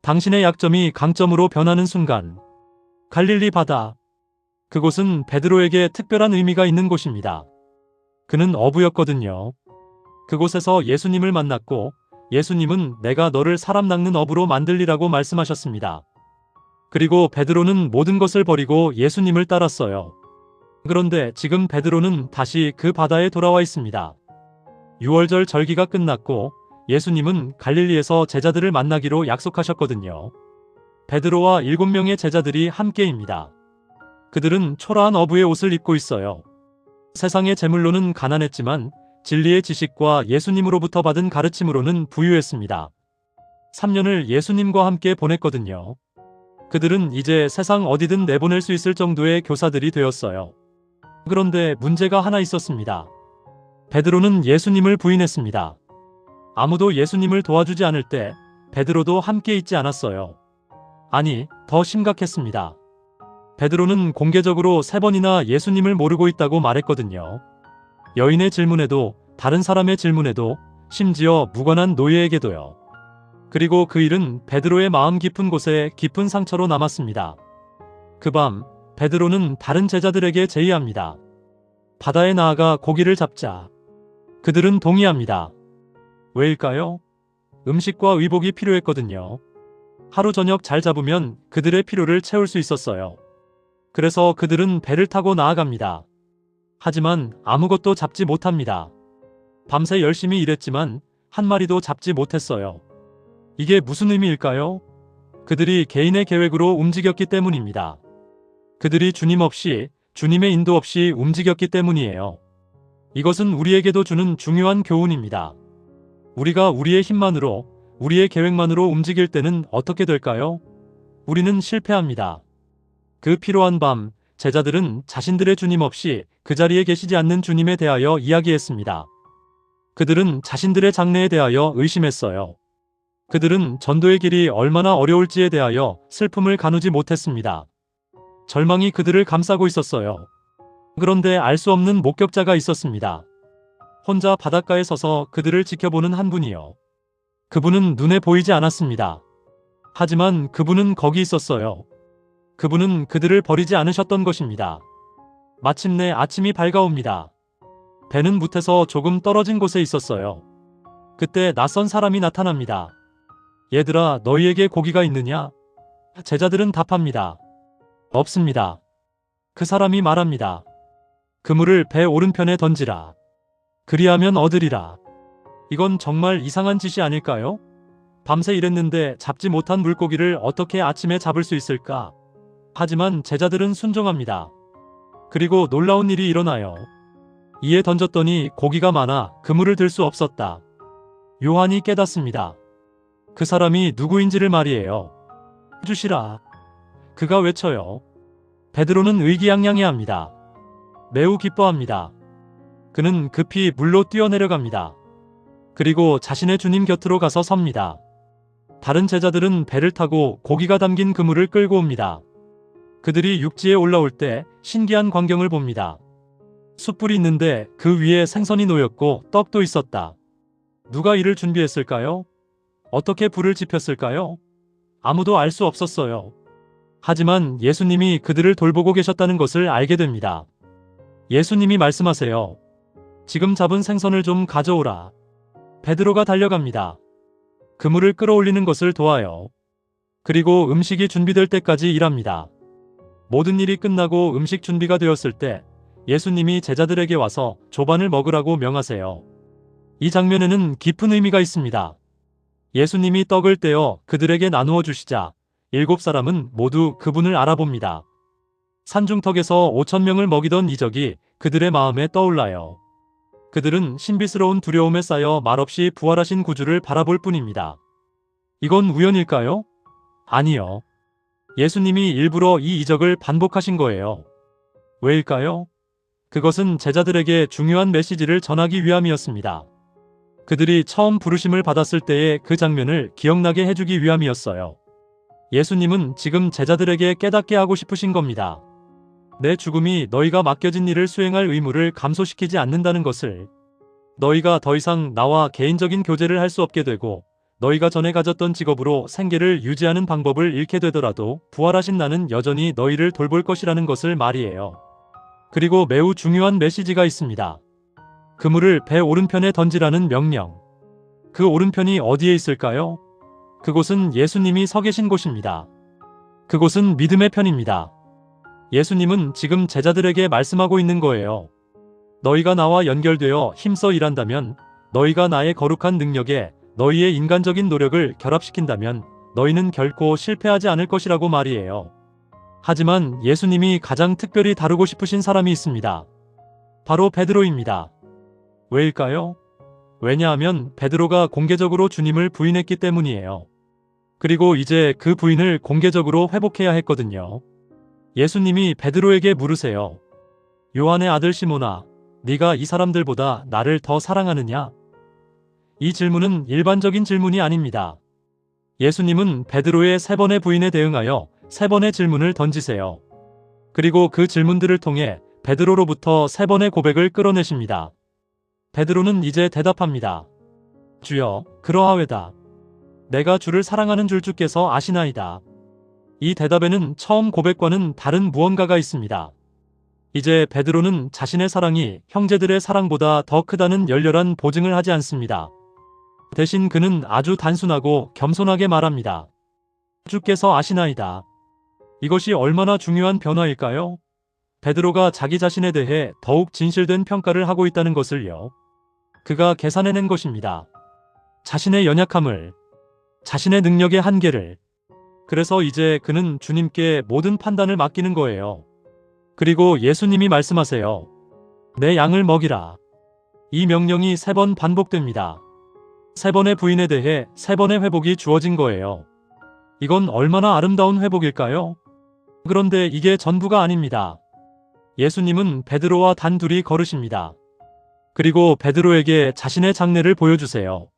당신의 약점이 강점으로 변하는 순간. 갈릴리 바다. 그곳은 베드로에게 특별한 의미가 있는 곳입니다. 그는 어부였거든요. 그곳에서 예수님을 만났고 예수님은 내가 너를 사람 낚는 어부로 만들리라고 말씀하셨습니다. 그리고 베드로는 모든 것을 버리고 예수님을 따랐어요. 그런데 지금 베드로는 다시 그 바다에 돌아와 있습니다. 유월절 절기가 끝났고 예수님은 갈릴리에서 제자들을 만나기로 약속하셨거든요. 베드로와 7명의 제자들이 함께입니다. 그들은 초라한 어부의 옷을 입고 있어요. 세상의 재물로는 가난했지만 진리의 지식과 예수님으로부터 받은 가르침으로는 부유했습니다. 3년을 예수님과 함께 보냈거든요. 그들은 이제 세상 어디든 내보낼 수 있을 정도의 교사들이 되었어요. 그런데 문제가 하나 있었습니다. 베드로는 예수님을 부인했습니다. 아무도 예수님을 도와주지 않을 때 베드로도 함께 있지 않았어요. 아니, 더 심각했습니다. 베드로는 공개적으로 3번이나 예수님을 모르고 있다고 말했거든요. 여인의 질문에도, 다른 사람의 질문에도, 심지어 무관한 노예에게도요. 그리고 그 일은 베드로의 마음 깊은 곳에 깊은 상처로 남았습니다. 그 밤 베드로는 다른 제자들에게 제의합니다. 바다에 나아가 고기를 잡자. 그들은 동의합니다. 왜일까요? 음식과 의복이 필요했거든요. 하루 저녁 잘 잡으면 그들의 필요를 채울 수 있었어요. 그래서 그들은 배를 타고 나아갑니다. 하지만 아무것도 잡지 못합니다. 밤새 열심히 일했지만 한 마리도 잡지 못했어요. 이게 무슨 의미일까요? 그들이 개인의 계획으로 움직였기 때문입니다. 그들이 주님 없이, 주님의 인도 없이 움직였기 때문이에요. 이것은 우리에게도 주는 중요한 교훈입니다. 우리가 우리의 힘만으로, 우리의 계획만으로 움직일 때는 어떻게 될까요? 우리는 실패합니다. 그 피로한 밤, 제자들은 자신들의 주님 없이 그 자리에 계시지 않는 주님에 대하여 이야기했습니다. 그들은 자신들의 장래에 대하여 의심했어요. 그들은 전도의 길이 얼마나 어려울지에 대하여 슬픔을 가누지 못했습니다. 절망이 그들을 감싸고 있었어요. 그런데 알 수 없는 목격자가 있었습니다. 혼자 바닷가에 서서 그들을 지켜보는 한 분이요. 그분은 눈에 보이지 않았습니다. 하지만 그분은 거기 있었어요. 그분은 그들을 버리지 않으셨던 것입니다. 마침내 아침이 밝아옵니다. 배는 무태서 조금 떨어진 곳에 있었어요. 그때 낯선 사람이 나타납니다. 얘들아, 너희에게 고기가 있느냐? 제자들은 답합니다. 없습니다. 그 사람이 말합니다. 그물을 배 오른편에 던지라. 그리하면 얻으리라. 이건 정말 이상한 짓이 아닐까요? 밤새 일했는데 잡지 못한 물고기를 어떻게 아침에 잡을 수 있을까? 하지만 제자들은 순종합니다. 그리고 놀라운 일이 일어나요. 이에 던졌더니 고기가 많아 그물을 들 수 없었다. 요한이 깨닫습니다. 그 사람이 누구인지를 말이에요. 주시라. 그가 외쳐요. 베드로는 의기양양해합니다. 매우 기뻐합니다. 그는 급히 물로 뛰어내려갑니다. 그리고 자신의 주님 곁으로 가서 섭니다. 다른 제자들은 배를 타고 고기가 담긴 그물을 끌고 옵니다. 그들이 육지에 올라올 때 신기한 광경을 봅니다. 숯불이 있는데 그 위에 생선이 놓였고 떡도 있었다. 누가 이를 준비했을까요? 어떻게 불을 지폈을까요? 아무도 알 수 없었어요. 하지만 예수님이 그들을 돌보고 계셨다는 것을 알게 됩니다. 예수님이 말씀하세요. 지금 잡은 생선을 좀 가져오라. 베드로가 달려갑니다. 그물을 끌어올리는 것을 도와요. 그리고 음식이 준비될 때까지 일합니다. 모든 일이 끝나고 음식 준비가 되었을 때 예수님이 제자들에게 와서 조반을 먹으라고 명하세요. 이 장면에는 깊은 의미가 있습니다. 예수님이 떡을 떼어 그들에게 나누어 주시자 7사람은 모두 그분을 알아봅니다. 산중턱에서 5,000명을 먹이던 이적이 그들의 마음에 떠올라요. 그들은 신비스러운 두려움에 쌓여 말없이 부활하신 구주를 바라볼 뿐입니다. 이건 우연일까요? 아니요. 예수님이 일부러 이 이적을 반복하신 거예요. 왜일까요? 그것은 제자들에게 중요한 메시지를 전하기 위함이었습니다. 그들이 처음 부르심을 받았을 때의 그 장면을 기억나게 해주기 위함이었어요. 예수님은 지금 제자들에게 깨닫게 하고 싶으신 겁니다. 내 죽음이 너희가 맡겨진 일을 수행할 의무를 감소시키지 않는다는 것을, 너희가 더 이상 나와 개인적인 교제를 할 수 없게 되고 너희가 전에 가졌던 직업으로 생계를 유지하는 방법을 잃게 되더라도 부활하신 나는 여전히 너희를 돌볼 것이라는 것을 말이에요. 그리고 매우 중요한 메시지가 있습니다. 그물을 배 오른편에 던지라는 명령. 그 오른편이 어디에 있을까요? 그곳은 예수님이 서 계신 곳입니다. 그곳은 믿음의 편입니다. 예수님은 지금 제자들에게 말씀하고 있는 거예요. 너희가 나와 연결되어 힘써 일한다면, 너희가 나의 거룩한 능력에 너희의 인간적인 노력을 결합시킨다면 너희는 결코 실패하지 않을 것이라고 말이에요. 하지만 예수님이 가장 특별히 다루고 싶으신 사람이 있습니다. 바로 베드로입니다. 왜일까요? 왜냐하면 베드로가 공개적으로 주님을 부인했기 때문이에요. 그리고 이제 그 부인을 공개적으로 회복해야 했거든요. 예수님이 베드로에게 물으세요. 요한의 아들 시몬아, 네가 이 사람들보다 나를 더 사랑하느냐? 이 질문은 일반적인 질문이 아닙니다. 예수님은 베드로의 3번의 부인에 대응하여 3번의 질문을 던지세요. 그리고 그 질문들을 통해 베드로로부터 3번의 고백을 끌어내십니다. 베드로는 이제 대답합니다. 주여, 그러하외다. 내가 주를 사랑하는 줄 주께서 아시나이다. 이 대답에는 처음 고백과는 다른 무언가가 있습니다. 이제 베드로는 자신의 사랑이 형제들의 사랑보다 더 크다는 열렬한 보증을 하지 않습니다. 대신 그는 아주 단순하고 겸손하게 말합니다. 주께서 아시나이다. 이것이 얼마나 중요한 변화일까요? 베드로가 자기 자신에 대해 더욱 진실된 평가를 하고 있다는 것을요. 그가 계산해낸 것입니다. 자신의 연약함을, 자신의 능력의 한계를. 그래서 이제 그는 주님께 모든 판단을 맡기는 거예요. 그리고 예수님이 말씀하세요. 내 양을 먹이라. 이 명령이 3번 반복됩니다. 3번의 부인에 대해 3번의 회복이 주어진 거예요. 이건 얼마나 아름다운 회복일까요? 그런데 이게 전부가 아닙니다. 예수님은 베드로와 단둘이 걸으십니다. 그리고 베드로에게 자신의 장래를 보여주세요.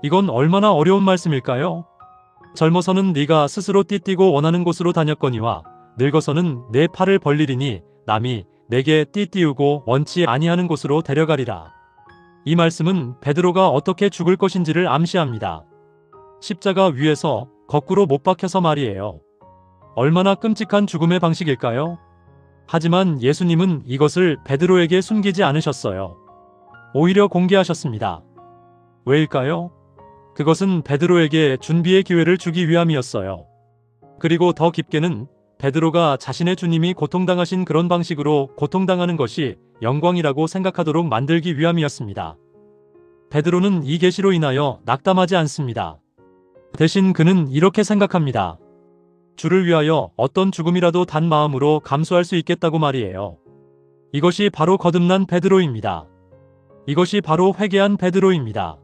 이건 얼마나 어려운 말씀일까요? 젊어서는 네가 스스로 띠뛰고 원하는 곳으로 다녔거니와 늙어서는 내 팔을 벌리리니 남이 내게 띠띠우고 원치 아니하는 곳으로 데려가리라. 이 말씀은 베드로가 어떻게 죽을 것인지를 암시합니다. 십자가 위에서 거꾸로 못 박혀서 말이에요. 얼마나 끔찍한 죽음의 방식일까요? 하지만 예수님은 이것을 베드로에게 숨기지 않으셨어요. 오히려 공개하셨습니다. 왜일까요? 그것은 베드로에게 준비의 기회를 주기 위함이었어요. 그리고 더 깊게는 베드로가 자신의 주님이 고통당하신 그런 방식으로 고통당하는 것이 영광이라고 생각하도록 만들기 위함이었습니다. 베드로는 이 계시로 인하여 낙담하지 않습니다. 대신 그는 이렇게 생각합니다. 주를 위하여 어떤 죽음이라도 단 마음으로 감수할 수 있겠다고 말이에요. 이것이 바로 거듭난 베드로입니다. 이것이 바로 회개한 베드로입니다.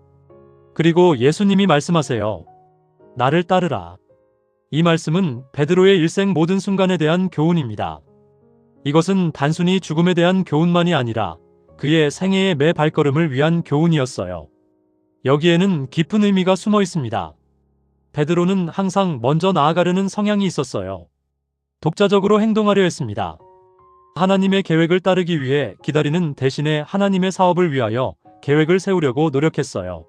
그리고 예수님이 말씀하세요. 나를 따르라. 이 말씀은 베드로의 일생 모든 순간에 대한 교훈입니다. 이것은 단순히 죽음에 대한 교훈만이 아니라 그의 생애의 매 발걸음을 위한 교훈이었어요. 여기에는 깊은 의미가 숨어 있습니다. 베드로는 항상 먼저 나아가려는 성향이 있었어요. 독자적으로 행동하려 했습니다. 하나님의 계획을 따르기 위해 기다리는 대신에 하나님의 사업을 위하여 계획을 세우려고 노력했어요.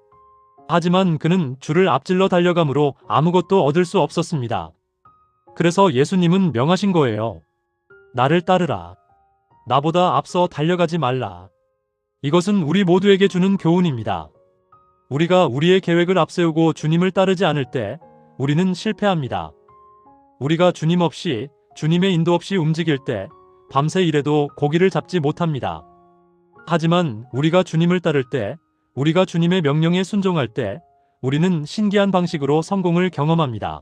하지만 그는 주를 앞질러 달려가므로 아무것도 얻을 수 없었습니다. 그래서 예수님은 명하신 거예요. 나를 따르라. 나보다 앞서 달려가지 말라. 이것은 우리 모두에게 주는 교훈입니다. 우리가 우리의 계획을 앞세우고 주님을 따르지 않을 때 우리는 실패합니다. 우리가 주님 없이, 주님의 인도 없이 움직일 때 밤새 일해도 고기를 잡지 못합니다. 하지만 우리가 주님을 따를 때, 우리가 주님의 명령에 순종할 때 우리는 신기한 방식으로 성공을 경험합니다.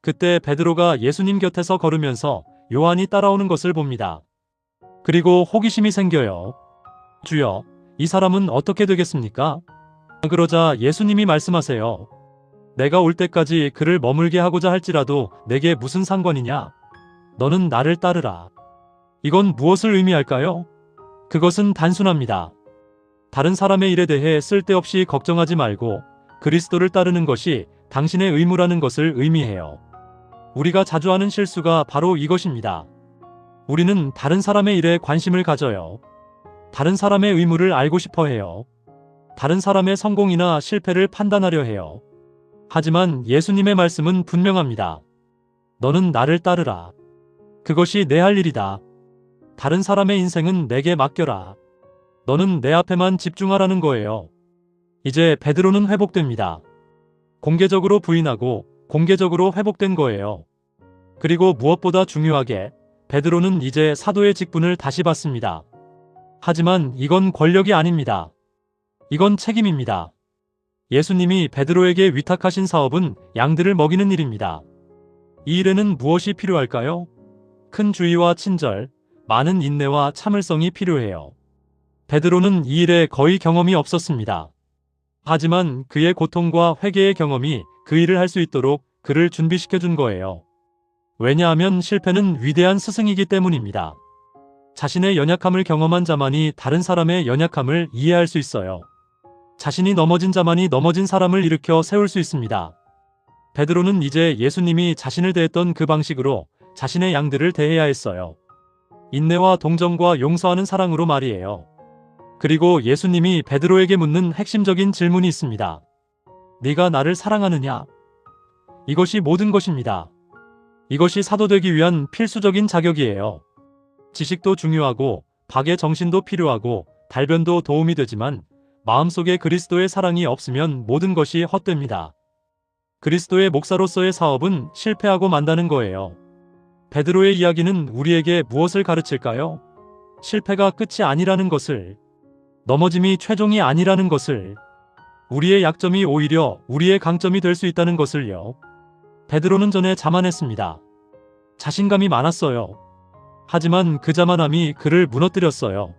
그때 베드로가 예수님 곁에서 걸으면서 요한이 따라오는 것을 봅니다. 그리고 호기심이 생겨요. 주여, 이 사람은 어떻게 되겠습니까? 그러자 예수님이 말씀하세요. 내가 올 때까지 그를 머물게 하고자 할지라도 내게 무슨 상관이냐? 너는 나를 따르라. 이건 무엇을 의미할까요? 그것은 단순합니다. 다른 사람의 일에 대해 쓸데없이 걱정하지 말고 그리스도를 따르는 것이 당신의 의무라는 것을 의미해요. 우리가 자주 하는 실수가 바로 이것입니다. 우리는 다른 사람의 일에 관심을 가져요. 다른 사람의 의무를 알고 싶어 해요. 다른 사람의 성공이나 실패를 판단하려 해요. 하지만 예수님의 말씀은 분명합니다. 너는 나를 따르라. 그것이 내 할 일이다. 다른 사람의 인생은 내게 맡겨라. 너는 내 앞에만 집중하라는 거예요. 이제 베드로는 회복됩니다. 공개적으로 부인하고 공개적으로 회복된 거예요. 그리고 무엇보다 중요하게 베드로는 이제 사도의 직분을 다시 받습니다. 하지만 이건 권력이 아닙니다. 이건 책임입니다. 예수님이 베드로에게 위탁하신 사업은 양들을 먹이는 일입니다. 이 일에는 무엇이 필요할까요? 큰 주의와 친절, 많은 인내와 참을성이 필요해요. 베드로는 이 일에 거의 경험이 없었습니다. 하지만 그의 고통과 회개의 경험이 그 일을 할 수 있도록 그를 준비시켜 준 거예요. 왜냐하면 실패는 위대한 스승이기 때문입니다. 자신의 연약함을 경험한 자만이 다른 사람의 연약함을 이해할 수 있어요. 자신이 넘어진 자만이 넘어진 사람을 일으켜 세울 수 있습니다. 베드로는 이제 예수님이 자신을 대했던 그 방식으로 자신의 양들을 대해야 했어요. 인내와 동정과 용서하는 사랑으로 말이에요. 그리고 예수님이 베드로에게 묻는 핵심적인 질문이 있습니다. 네가 나를 사랑하느냐? 이것이 모든 것입니다. 이것이 사도되기 위한 필수적인 자격이에요. 지식도 중요하고 박의 정신도 필요하고 달변도 도움이 되지만 마음속에 그리스도의 사랑이 없으면 모든 것이 헛됩니다. 그리스도의 목사로서의 사업은 실패하고 만다는 거예요. 베드로의 이야기는 우리에게 무엇을 가르칠까요? 실패가 끝이 아니라는 것을, 넘어짐이 최종이 아니라는 것을, 우리의 약점이 오히려 우리의 강점이 될 수 있다는 것을요. 베드로는 전에 자만했습니다. 자신감이 많았어요. 하지만 그 자만함이 그를 무너뜨렸어요.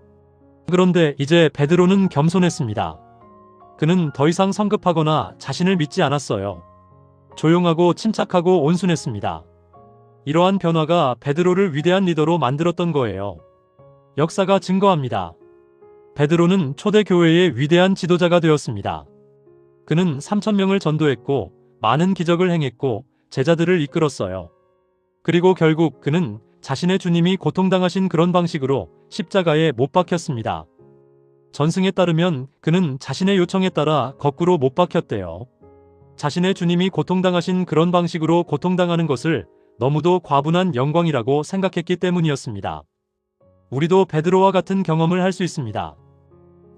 그런데 이제 베드로는 겸손했습니다. 그는 더 이상 성급하거나 자신을 믿지 않았어요. 조용하고 침착하고 온순했습니다. 이러한 변화가 베드로를 위대한 리더로 만들었던 거예요. 역사가 증거합니다. 베드로는 초대교회의 위대한 지도자가 되었습니다. 그는 3,000명을 전도했고 많은 기적을 행했고 제자들을 이끌었어요. 그리고 결국 그는 자신의 주님이 고통당하신 그런 방식으로 십자가에 못 박혔습니다. 전승에 따르면 그는 자신의 요청에 따라 거꾸로 못 박혔대요. 자신의 주님이 고통당하신 그런 방식으로 고통당하는 것을 너무도 과분한 영광이라고 생각했기 때문이었습니다. 우리도 베드로와 같은 경험을 할 수 있습니다.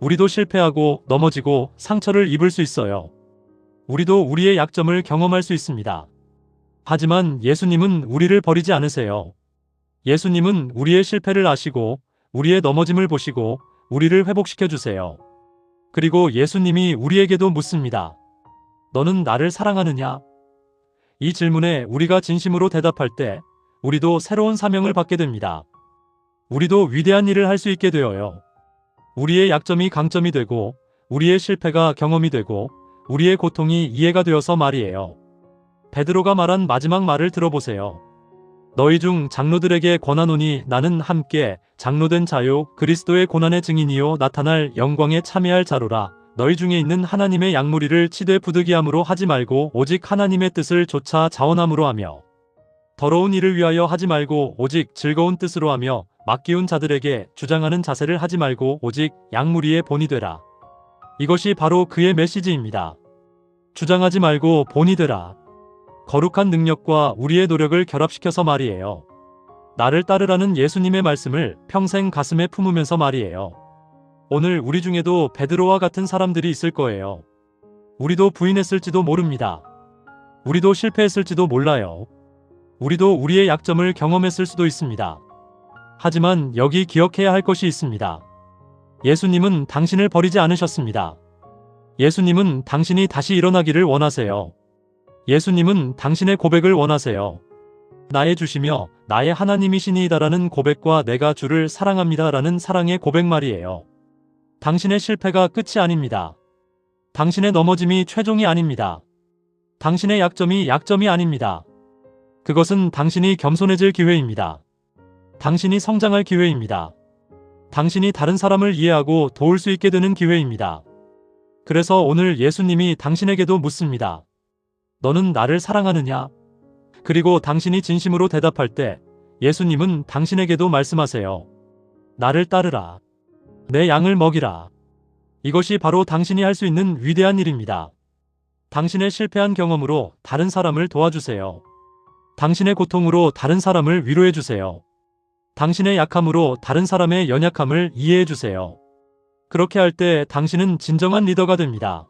우리도 실패하고 넘어지고 상처를 입을 수 있어요. 우리도 우리의 약점을 경험할 수 있습니다. 하지만 예수님은 우리를 버리지 않으세요. 예수님은 우리의 실패를 아시고 우리의 넘어짐을 보시고 우리를 회복시켜 주세요. 그리고 예수님이 우리에게도 묻습니다. 너는 나를 사랑하느냐? 이 질문에 우리가 진심으로 대답할 때 우리도 새로운 사명을 받게 됩니다. 우리도 위대한 일을 할 수 있게 되어요. 우리의 약점이 강점이 되고 우리의 실패가 경험이 되고 우리의 고통이 이해가 되어서 말이에요. 베드로가 말한 마지막 말을 들어보세요. 너희 중 장로들에게 권하노니 나는 함께 장로된 자요 그리스도의 고난의 증인이요 나타날 영광에 참여할 자로라. 너희 중에 있는 하나님의 양무리를 치되 부득이함으로 하지 말고 오직 하나님의 뜻을 좇아 자원함으로 하며 더러운 일을 위하여 하지 말고 오직 즐거운 뜻으로 하며 맡기운 자들에게 주장하는 자세를 하지 말고 오직 양무리의 본이 되라. 이것이 바로 그의 메시지입니다. 주장하지 말고 본이 되라. 거룩한 능력과 우리의 노력을 결합시켜서 말이에요. 나를 따르라는 예수님의 말씀을 평생 가슴에 품으면서 말이에요. 오늘 우리 중에도 베드로와 같은 사람들이 있을 거예요. 우리도 부인했을지도 모릅니다. 우리도 실패했을지도 몰라요. 우리도 우리의 약점을 경험했을 수도 있습니다. 하지만 여기 기억해야 할 것이 있습니다. 예수님은 당신을 버리지 않으셨습니다. 예수님은 당신이 다시 일어나기를 원하세요. 예수님은 당신의 고백을 원하세요. 나의 주시며 나의 하나님이시니이다라는 고백과 내가 주를 사랑합니다라는 사랑의 고백 말이에요. 당신의 실패가 끝이 아닙니다. 당신의 넘어짐이 최종이 아닙니다. 당신의 약점이 약점이 아닙니다. 그것은 당신이 겸손해질 기회입니다. 당신이 성장할 기회입니다. 당신이 다른 사람을 이해하고 도울 수 있게 되는 기회입니다. 그래서 오늘 예수님이 당신에게도 묻습니다. 너는 나를 사랑하느냐? 그리고 당신이 진심으로 대답할 때 예수님은 당신에게도 말씀하세요. 나를 따르라. 내 양을 먹이라. 이것이 바로 당신이 할 수 있는 위대한 일입니다. 당신의 실패한 경험으로 다른 사람을 도와주세요. 당신의 고통으로 다른 사람을 위로해주세요. 당신의 약함으로 다른 사람의 연약함을 이해해주세요. 그렇게 할 때 당신은 진정한 리더가 됩니다.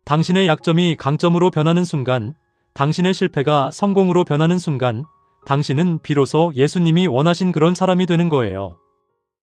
당신의 약점이 강점으로 변하는 순간, 당신의 실패가 성공으로 변하는 순간, 당신은 비로소 예수님이 원하신 그런 사람이 되는 거예요.